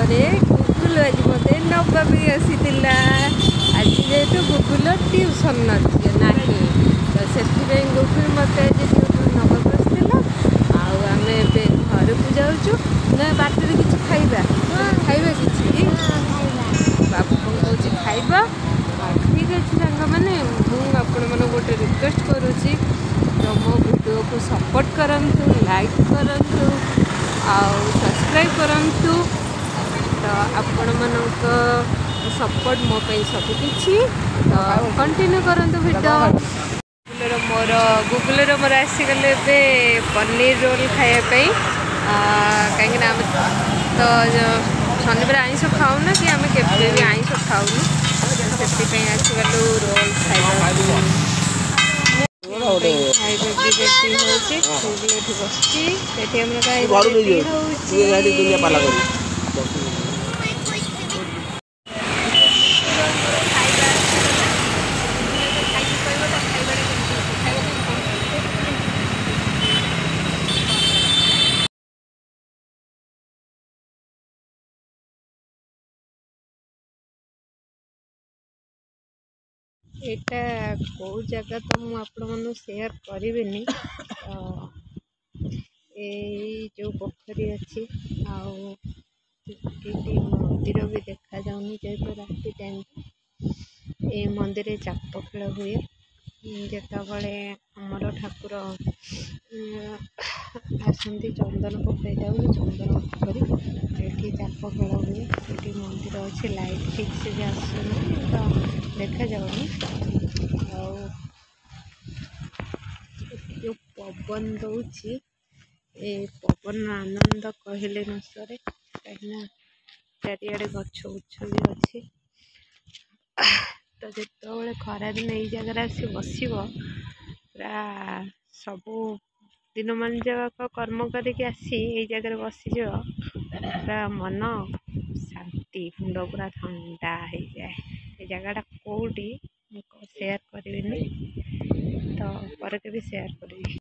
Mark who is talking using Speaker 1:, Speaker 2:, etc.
Speaker 1: गुगुल आज मत नवा आसीला आज जेहेतु गुगुल ट्यूशन ना तो से गुगुल मत आज नवाक आसला आम घर को जाऊँ ना बाटर किसी खाइबा खाइबा किसी बाबू कौन कौन खाइबा ठीक अच्छे सांग मैंने मुझे गोटे रिक्वेस्ट करुँची तो मो वीडियो को सपोर्ट करंतु लाइक करंतु आउ सब्सक्राइब करंतु तो आपण मानक सपोर्ट मो पे सब किछि तो कंटिन्यू करंतु वीडियो मोर गुगल मोर आसीगले पनीर रोल खायापी कहीं तो शनिवार आइंस खाऊना कि आम के आइंस खाऊनी से आसीगलु रोल खाइबा एटा कौ जगह तो मुझे आपण मन शेयर करी जो पोखरी अच्छी मंदिर भी देखा जाऊनी जेहेतु राति टाइम ए मंदिर चाप खेल हुए जिते आमर ठाकुर आसती चंदन पकई जाऊ चंदन पोखरी ये चाप खेल हुए ये मंदिर अच्छे लाइट ठीक से भी आसुनी तो देखा जाऊनी जो पवन दौची ए पवन आनंद कहले न सरे कहीं चारिड़े गछ उछ भी अच्छी तो जिते खरा दिन ये जगह आसी बस पूरा सबू दिन मान जाक कर्म करके आसी ये जगह बसीज पूरा मन शांति मुंड पूरा ठंडा हो जाए ये जगहटा कौटी शेयर करी तो पर के भी शेयर करी।